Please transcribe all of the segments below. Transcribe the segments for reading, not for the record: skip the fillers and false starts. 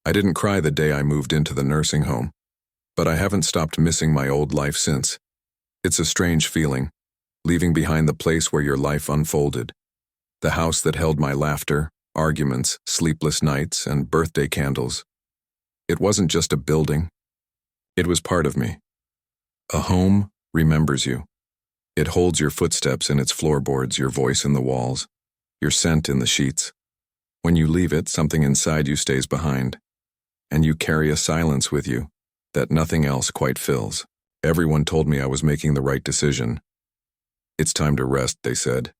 I didn't cry the day I moved into the nursing home, but I haven't stopped missing my old life since. It's a strange feeling, leaving behind the place where your life unfolded, the house that held my laughter, arguments, sleepless nights, and birthday candles. It wasn't just a building. It was part of me. A home remembers you. It holds your footsteps in its floorboards, your voice in the walls, your scent in the sheets. When you leave it, something inside you stays behind, and you carry a silence with you that nothing else quite fills. Everyone told me I was making the right decision. It's time to rest, they said.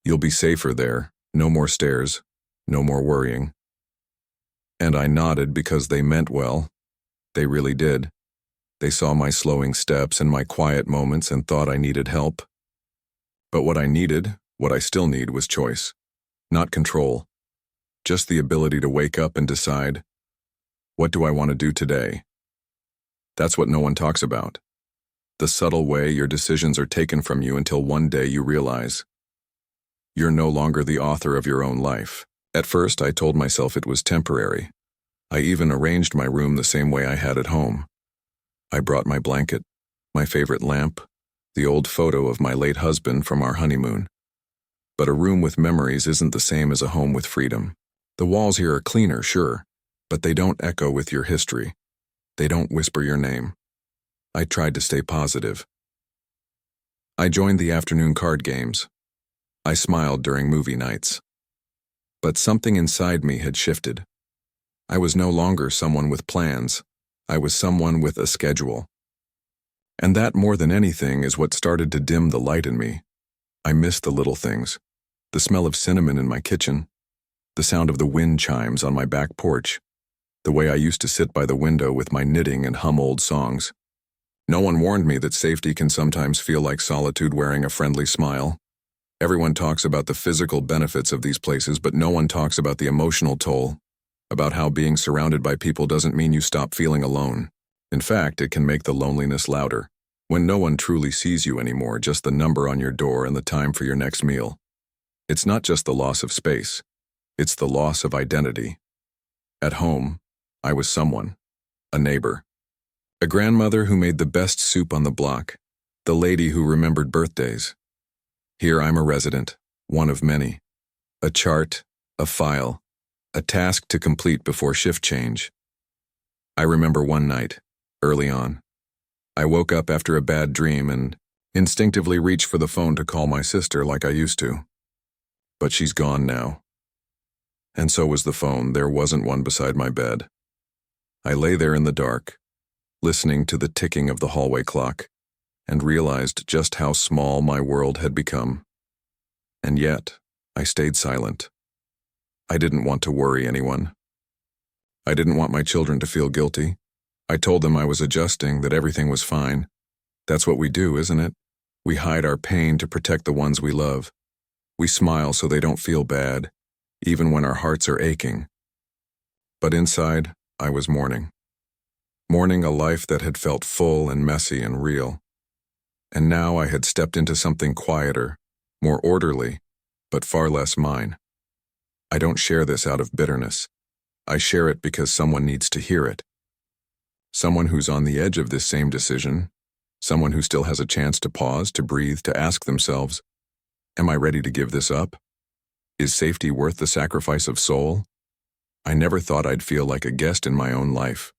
You'll be safer there, no more stairs, no more worrying. And I nodded because they meant well. They really did. They saw my slowing steps and my quiet moments and thought I needed help. But what I needed, what I still need, was choice, not control. Just the ability to wake up and decide, what do I want to do today? That's what no one talks about. The subtle way your decisions are taken from you until one day you realize you're no longer the author of your own life. At first, I told myself it was temporary. I even arranged my room the same way I had at home. I brought my blanket, my favorite lamp, the old photo of my late husband from our honeymoon. But a room with memories isn't the same as a home with freedom. The walls here are cleaner, sure, but they don't echo with your history. They don't whisper your name. I tried to stay positive. I joined the afternoon card games. I smiled during movie nights. But something inside me had shifted. I was no longer someone with plans. I was someone with a schedule. And that, more than anything, is what started to dim the light in me. I missed the little things. The smell of cinnamon in my kitchen. The sound of the wind chimes on my back porch. The way I used to sit by the window with my knitting and hum old songs. No one warned me that safety can sometimes feel like solitude wearing a friendly smile. Everyone talks about the physical benefits of these places, but no one talks about the emotional toll, about how being surrounded by people doesn't mean you stop feeling alone. In fact, it can make the loneliness louder. When no one truly sees you anymore, just the number on your door and the time for your next meal. It's not just the loss of space. It's the loss of identity. At home, I was someone, a neighbor, a grandmother who made the best soup on the block, the lady who remembered birthdays. Here I'm a resident, one of many, a chart, a file, a task to complete before shift change. I remember one night, early on. I woke up after a bad dream and instinctively reached for the phone to call my sister like I used to. But she's gone now. And so was the phone. There wasn't one beside my bed. I lay there in the dark, listening to the ticking of the hallway clock, and realized just how small my world had become. And yet, I stayed silent. I didn't want to worry anyone. I didn't want my children to feel guilty. I told them I was adjusting, that everything was fine. That's what we do, isn't it? We hide our pain to protect the ones we love. We smile so they don't feel bad, even when our hearts are aching. But inside, I was mourning. Mourning a life that had felt full and messy and real. And now I had stepped into something quieter, more orderly, but far less mine. I don't share this out of bitterness. I share it because someone needs to hear it. Someone who's on the edge of this same decision, someone who still has a chance to pause, to breathe, to ask themselves, am I ready to give this up? Is safety worth the sacrifice of soul? I never thought I'd feel like a guest in my own life.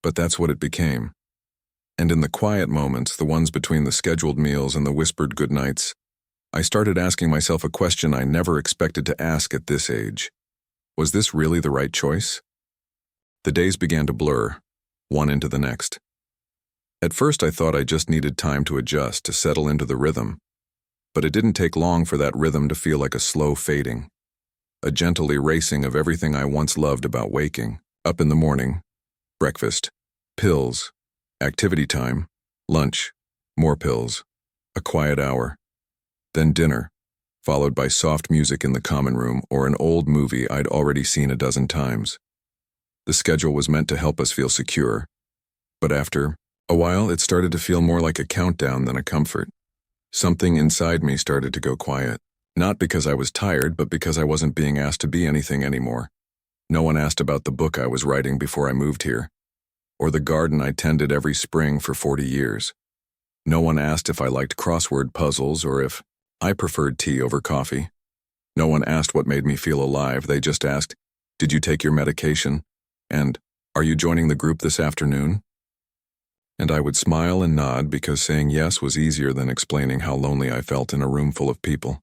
But that's what it became. And in the quiet moments, the ones between the scheduled meals and the whispered goodnights, I started asking myself a question I never expected to ask at this age. Was this really the right choice? The days began to blur, one into the next. At first I thought I just needed time to adjust, to settle into the rhythm. But it didn't take long for that rhythm to feel like a slow fading, a gentle erasing of everything I once loved about waking. Up in the morning, breakfast, pills, activity time, lunch, more pills, a quiet hour, then dinner, followed by soft music in the common room or an old movie I'd already seen a dozen times. The schedule was meant to help us feel secure, but after a while it started to feel more like a countdown than a comfort. Something inside me started to go quiet, not because I was tired, but because I wasn't being asked to be anything anymore. No one asked about the book I was writing before I moved here, or the garden I tended every spring for 40 years. No one asked if I liked crossword puzzles or if I preferred tea over coffee. No one asked what made me feel alive. They just asked, "Did you take your medication?" And, "Are you joining the group this afternoon?" And I would smile and nod because saying yes was easier than explaining how lonely I felt in a room full of people.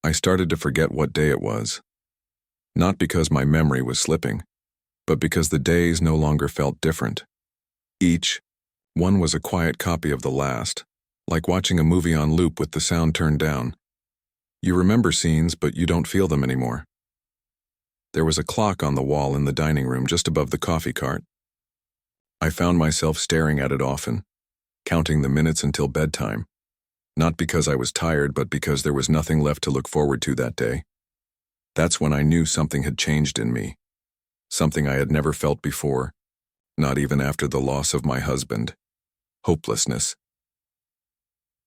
I started to forget what day it was. Not because my memory was slipping, but because the days no longer felt different. Each one was a quiet copy of the last, like watching a movie on loop with the sound turned down. You remember scenes, but you don't feel them anymore. There was a clock on the wall in the dining room just above the coffee cart. I found myself staring at it often, counting the minutes until bedtime, not because I was tired, but because there was nothing left to look forward to that day. That's when I knew something had changed in me, something I had never felt before, not even after the loss of my husband: hopelessness.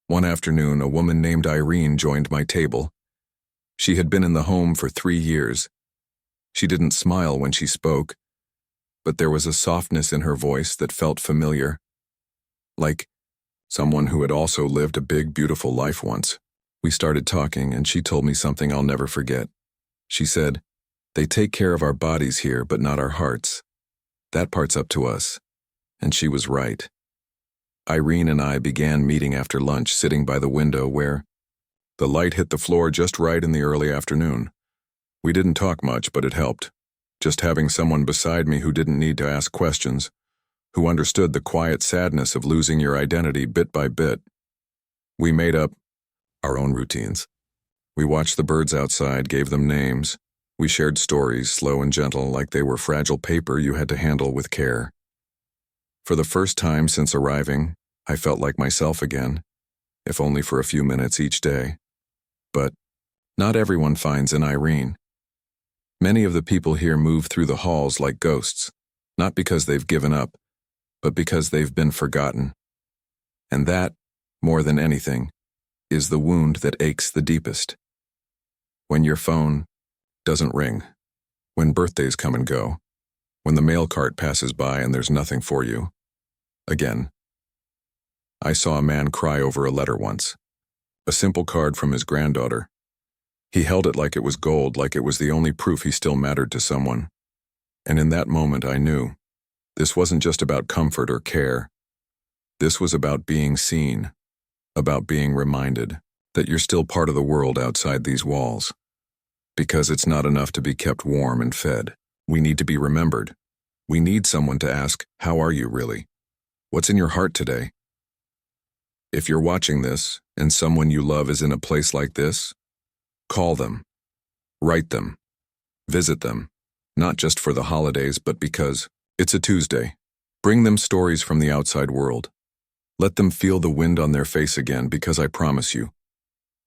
One afternoon, a woman named Irene joined my table. She had been in the home for 3 years. She didn't smile when she spoke, but there was a softness in her voice that felt familiar, like someone who had also lived a big, beautiful life once. We started talking, and she told me something I'll never forget. She said, "They take care of our bodies here, but not our hearts. That part's up to us." And she was right. Irene and I began meeting after lunch, sitting by the window where the light hit the floor just right in the early afternoon. We didn't talk much, but it helped. Just having someone beside me who didn't need to ask questions, who understood the quiet sadness of losing your identity bit by bit. We made up our own routines. We watched the birds outside, gave them names. We shared stories, slow and gentle, like they were fragile paper you had to handle with care. For the first time since arriving, I felt like myself again, if only for a few minutes each day. But not everyone finds an Irene. Many of the people here move through the halls like ghosts, not because they've given up, but because they've been forgotten. And that, more than anything, is the wound that aches the deepest. When your phone doesn't ring, when birthdays come and go, when the mail cart passes by and there's nothing for you. Again. I saw a man cry over a letter once, a simple card from his granddaughter. He held it like it was gold, like it was the only proof he still mattered to someone. And in that moment I knew, this wasn't just about comfort or care. This was about being seen, about being reminded that you're still part of the world outside these walls. Because it's not enough to be kept warm and fed. We need to be remembered. We need someone to ask, "How are you really? What's in your heart today?" If you're watching this and someone you love is in a place like this, call them, write them, visit them, not just for the holidays, but because it's a Tuesday. Bring them stories from the outside world. Let them feel the wind on their face again, because I promise you,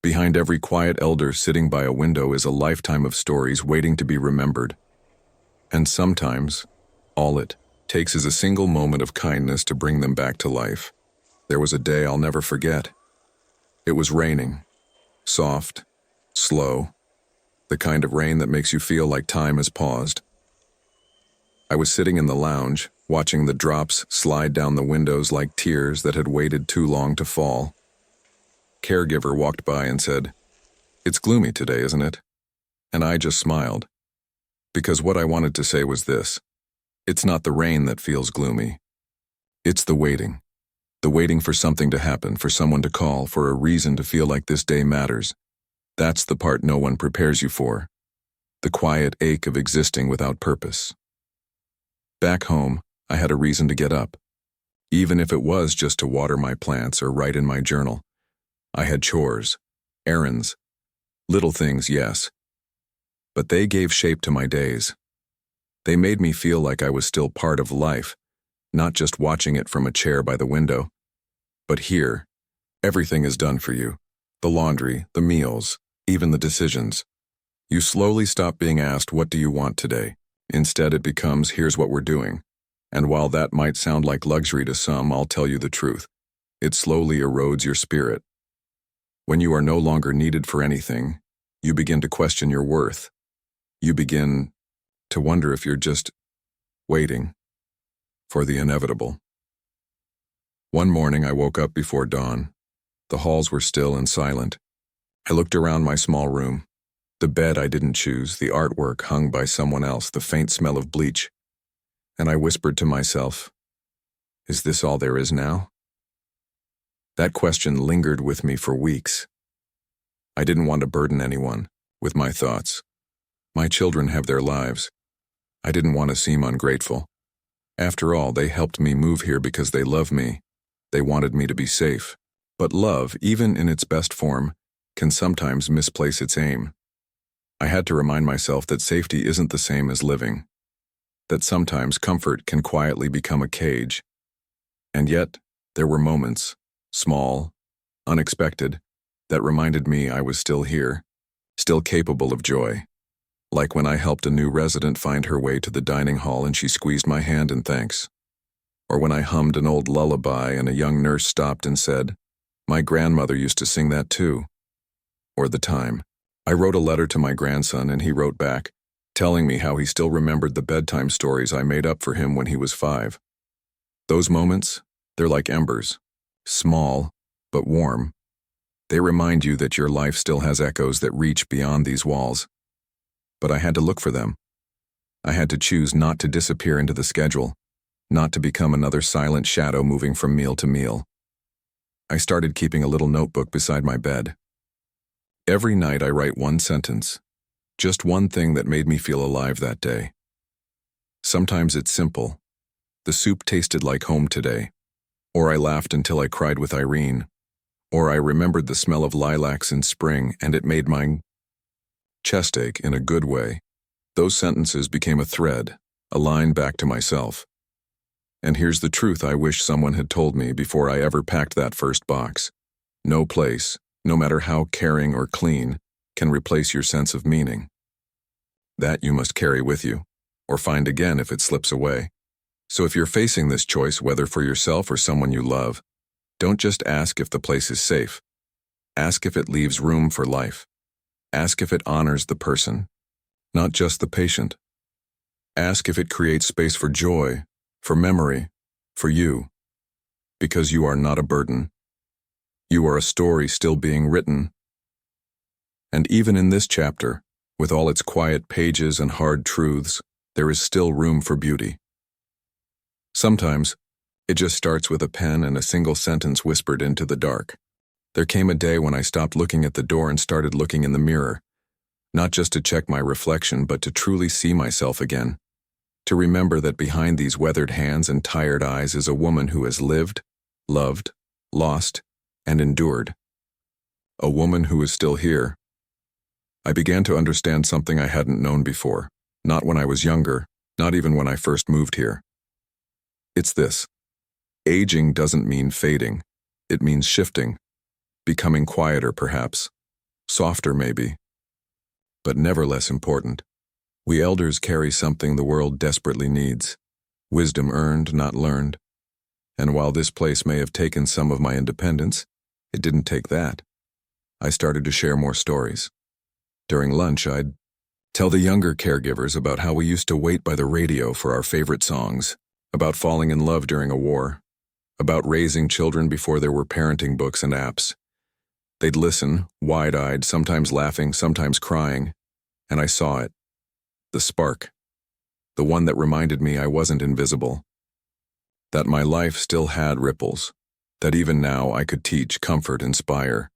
behind every quiet elder sitting by a window is a lifetime of stories waiting to be remembered. And sometimes, all it takes is a single moment of kindness to bring them back to life. There was a day I'll never forget. It was raining, soft, slow, the kind of rain that makes you feel like time has paused. I was sitting in the lounge, watching the drops slide down the windows like tears that had waited too long to fall. Caregiver walked by and said, "It's gloomy today, isn't it?" And I just smiled. Because what I wanted to say was this: it's not the rain that feels gloomy. It's the waiting. The waiting for something to happen, for someone to call, for a reason to feel like this day matters. That's the part no one prepares you for. The quiet ache of existing without purpose. Back home, I had a reason to get up. Even if it was just to water my plants or write in my journal. I had chores, errands, little things, yes. But they gave shape to my days. They made me feel like I was still part of life, not just watching it from a chair by the window. But here, everything is done for you. The laundry, the meals, even the decisions. You slowly stop being asked, "What do you want today?" Instead it becomes, "Here's what we're doing." And while that might sound like luxury to some, I'll tell you the truth. It slowly erodes your spirit. When you are no longer needed for anything, you begin to question your worth. You begin to wonder if you're just waiting for the inevitable. One morning I woke up before dawn. The halls were still and silent. I looked around my small room. The bed I didn't choose, the artwork hung by someone else, the faint smell of bleach. And I whispered to myself, is this all there is now? That question lingered with me for weeks. I didn't want to burden anyone with my thoughts. My children have their lives. I didn't want to seem ungrateful. After all, they helped me move here because they love me. They wanted me to be safe. But love, even in its best form, can sometimes misplace its aim. I had to remind myself that safety isn't the same as living, that sometimes comfort can quietly become a cage. And yet, there were moments, small, unexpected, that reminded me I was still here, still capable of joy. Like when I helped a new resident find her way to the dining hall and she squeezed my hand in thanks. Or when I hummed an old lullaby and a young nurse stopped and said, "My grandmother used to sing that too." Or the time I wrote a letter to my grandson and he wrote back, telling me how he still remembered the bedtime stories I made up for him when he was 5. Those moments, they're like embers, small but warm. They remind you that your life still has echoes that reach beyond these walls. But I had to look for them. I had to choose not to disappear into the schedule, not to become another silent shadow moving from meal to meal. I started keeping a little notebook beside my bed. Every night I write one sentence, just one thing that made me feel alive that day. Sometimes it's simple. The soup tasted like home today. Or I laughed until I cried with Irene. Or I remembered the smell of lilacs in spring and it made my chest ache in a good way. Those sentences became a thread, a line back to myself. And here's the truth I wish someone had told me before I ever packed that first box. No place, no matter how caring or clean, can replace your sense of meaning. That you must carry with you, or find again if it slips away. So if you're facing this choice, whether for yourself or someone you love, don't just ask if the place is safe. Ask if it leaves room for life. Ask if it honors the person, not just the patient. Ask if it creates space for joy, for memory, for you. Because you are not a burden. You are a story still being written. And even in this chapter, with all its quiet pages and hard truths, there is still room for beauty. Sometimes, it just starts with a pen and a single sentence whispered into the dark. There came a day when I stopped looking at the door and started looking in the mirror, not just to check my reflection, but to truly see myself again. To remember that behind these weathered hands and tired eyes is a woman who has lived, loved, lost, and endured. A woman who is still here. I began to understand something I hadn't known before, not when I was younger, not even when I first moved here. It's this. Aging doesn't mean fading. It means shifting. Becoming quieter, perhaps. Softer, maybe. But never less important. We elders carry something the world desperately needs. Wisdom earned, not learned. And while this place may have taken some of my independence, it didn't take that. I started to share more stories. During lunch, I'd tell the younger caregivers about how we used to wait by the radio for our favorite songs, about falling in love during a war, about raising children before there were parenting books and apps. They'd listen, wide-eyed, sometimes laughing, sometimes crying, and I saw it. The spark. The one that reminded me I wasn't invisible. That my life still had ripples. That even now I could teach, comfort, inspire.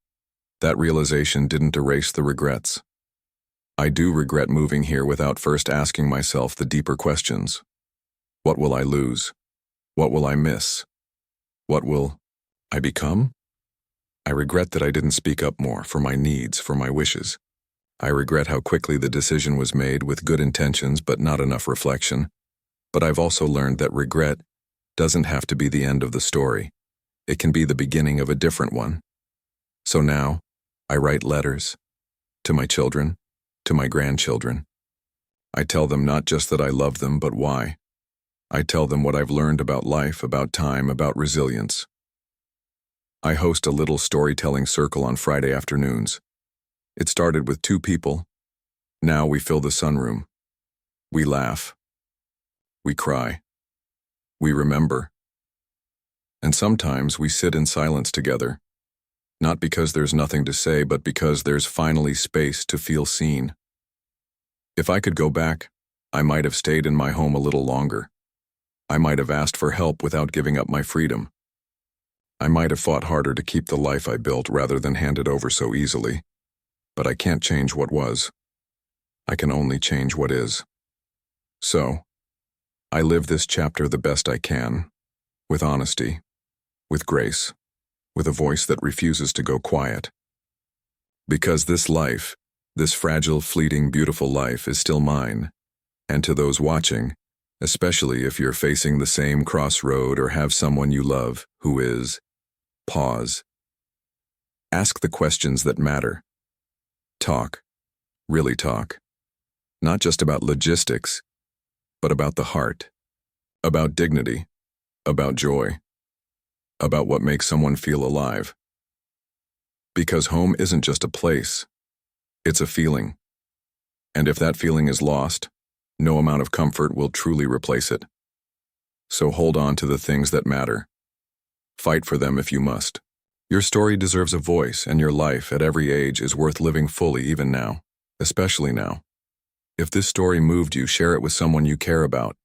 That realization didn't erase the regrets. I do regret moving here without first asking myself the deeper questions. What will I lose? What will I miss? What will I become? I regret that I didn't speak up more for my needs, for my wishes. I regret how quickly the decision was made with good intentions but not enough reflection. But I've also learned that regret doesn't have to be the end of the story. It can be the beginning of a different one. So now, I write letters. To my children, to my grandchildren. I tell them not just that I love them, but why. I tell them what I've learned about life, about time, about resilience. I host a little storytelling circle on Friday afternoons. It started with 2 people. Now we fill the sunroom. We laugh. We cry. We remember. And sometimes we sit in silence together, not because there's nothing to say, but because there's finally space to feel seen. If I could go back, I might have stayed in my home a little longer. I might have asked for help without giving up my freedom. I might have fought harder to keep the life I built rather than hand it over so easily. But I can't change what was. I can only change what is. So, I live this chapter the best I can, with honesty, with grace, with a voice that refuses to go quiet. Because this life, this fragile, fleeting, beautiful life is still mine, and to those watching, especially if you're facing the same crossroad or have someone you love who is, pause. Ask the questions that matter. Talk, really talk. Not just about logistics, but about the heart, about dignity, about joy, about what makes someone feel alive. Because home isn't just a place, it's a feeling. And if that feeling is lost, no amount of comfort will truly replace it. So hold on to the things that matter. Fight for them if you must. Your story deserves a voice, and your life at every age is worth living fully even now, especially now. If this story moved you, share it with someone you care about.